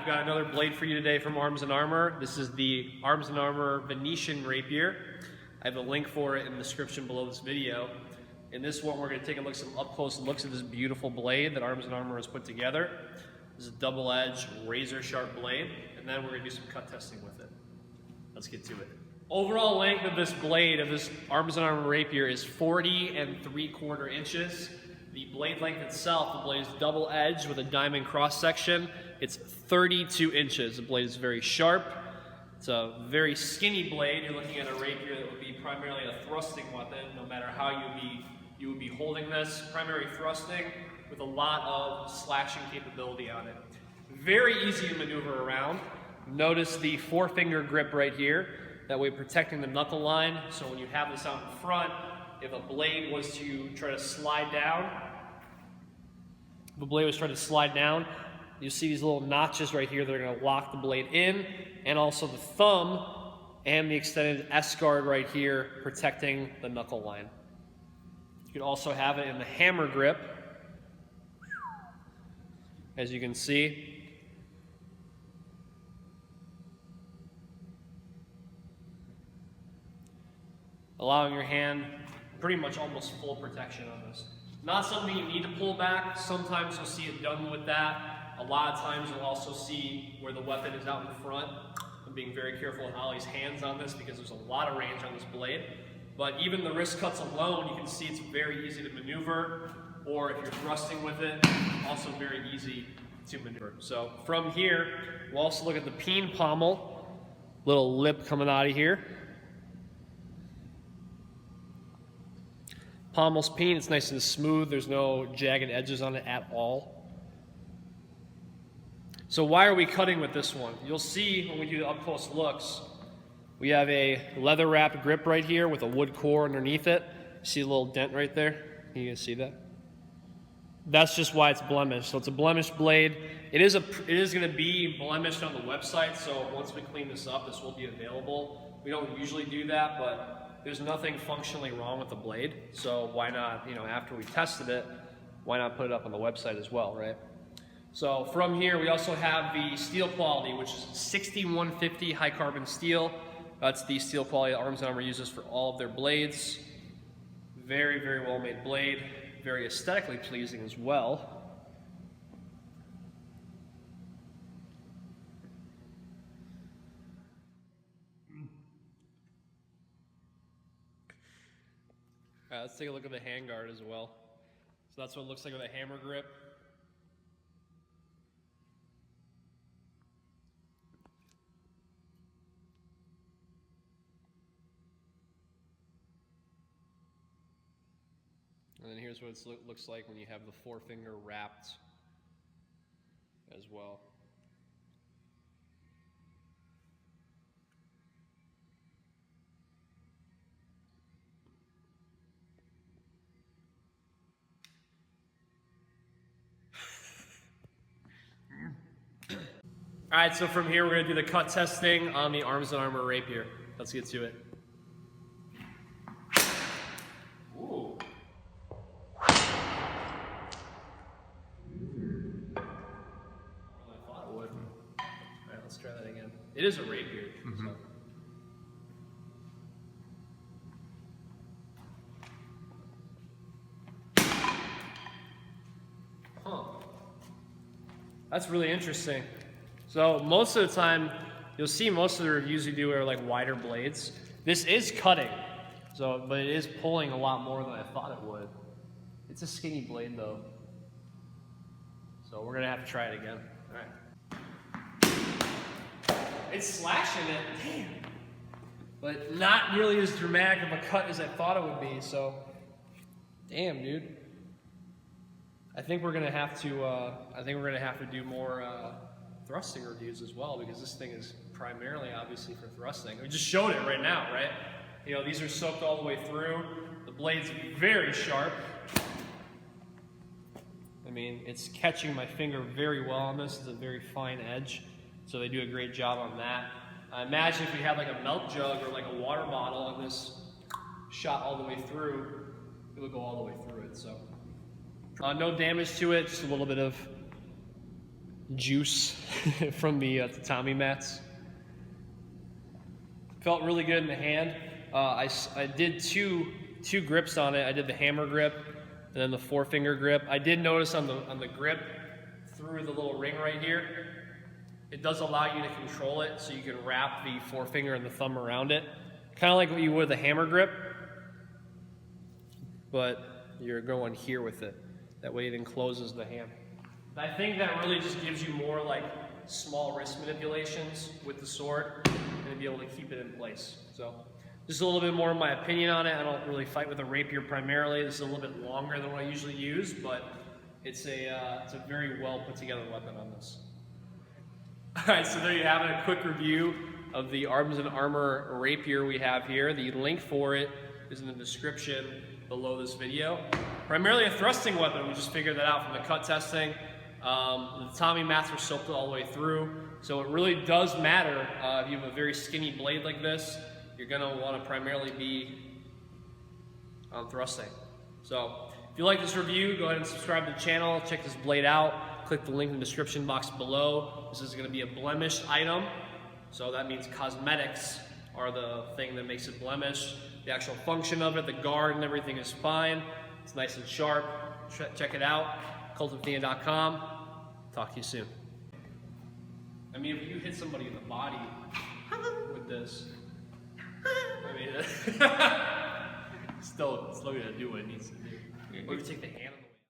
We've got another blade for you today from Arms & Armor. This is the Arms & Armor Venetian Rapier. I have a link for it in the description below this video. In this one, we're going to take a look, some up-close looks at this beautiful blade that Arms & Armor has put together. This is a double-edged, razor-sharp blade, and then we're going to do some cut testing with it. Let's get to it. Overall length of this blade, of this Arms & Armor Rapier, is 40 3/4 inches. The blade length itself, the blade is double-edged with a diamond cross-section. It's 32 inches. The blade is very sharp. It's a very skinny blade. You're looking at a rapier that would be primarily a thrusting weapon, no matter how you would be holding this. Primary thrusting with a lot of slashing capability on it. Very easy to maneuver around. Notice the four-finger grip right here. That way protecting the knuckle line. So when you have this out in front, if a blade was to try to slide down, you see these little notches right here that are going to lock the blade in, and also the thumb and the extended S-guard right here protecting the knuckle line. You can also have it in the hammer grip, as you can see. Allowing your hand pretty much almost full protection on this. Not something you need to pull back. Sometimes you'll see it done with that. A lot of times you'll also see where the weapon is out in front. I'm being very careful with Ollie's hands on this because there's a lot of range on this blade. But even the wrist cuts alone, you can see it's very easy to maneuver, or if you're thrusting with it, also very easy to maneuver. So from here, we'll also look at the Peen Pummel, little lip coming out of here. Pommel's peen, it's nice and smooth. There's no jagged edges on it at all. So why are we cutting with this one? You'll see when we do the up-close looks, we have a leather-wrapped grip right here with a wood core underneath it. See a little dent right there? Can you guys see that? That's just why it's blemished. So it's a blemished blade. It is going to be blemished on the website, so once we clean this up, this will be available. We don't usually do that, but there's nothing functionally wrong with the blade, so why not, after we tested it, why not put it up on the website as well, right? So from here, we also have the steel quality, which is 6150 high carbon steel. That's the steel quality that Arms & Armor uses for all of their blades. Very, very well made blade, very aesthetically pleasing as well. Let's take a look at the handguard as well. So that's what it looks like with a hammer grip. And then here's what it looks like when you have the forefinger wrapped as well. All right, so from here we're going to do the cut testing on the Arms & Armor Rapier. Let's get to it. Ooh. All I thought it would. All right, let's try that again. It is a rapier. Mm-hmm. Huh. That's really interesting. So most of the time, you'll see most of the reviews we do are like wider blades. This is cutting, but it is pulling a lot more than I thought it would. It's a skinny blade though. So we're gonna have to try it again. All right. It's slashing it, damn. But not nearly as dramatic of a cut as I thought it would be, so damn, dude. I think we're gonna have to do more thrusting reviews as well, because this thing is primarily obviously for thrusting. We just showed it right now, right? These are soaked all the way through. The blade's very sharp. I mean, it's catching my finger very well on this. It's a very fine edge, so they do a great job on that. Imagine if we had like a milk jug or like a water bottle and this shot all the way through, it would go all the way through it. So no damage to it, just a little bit of juice from the tatami mats. Felt really good in the hand. I did two grips on it. I did the hammer grip and then the forefinger grip. I did notice on the grip through the little ring right here, it does allow you to control it, so you can wrap the forefinger and the thumb around it, kind of like what you would with a hammer grip, but you're going here with it. That way it encloses the hand. I think that really just gives you more like small wrist manipulations with the sword and to be able to keep it in place. So just a little bit more of my opinion on it. I don't really fight with a rapier primarily. This is a little bit longer than what I usually use, but it's a very well put together weapon on this. Alright, so there you have it, a quick review of the Arms and Armor Rapier we have here. The link for it is in the description below this video. Primarily a thrusting weapon, we just figured that out from the cut testing. The tatami mats are soaked all the way through, so it really does matter if you have a very skinny blade like this. You're going to want to primarily be on thrusting. So if you like this review, go ahead and subscribe to the channel, check this blade out, click the link in the description box below. This is going to be a blemished item, so that means cosmetics are the thing that makes it blemished. The actual function of it, the guard and everything is fine. It's nice and sharp. Check it out, cultofathena.com. Talk to you soon. I mean, if you hit somebody in the body with this, I mean, still gonna do what it needs to do. Or you take the hand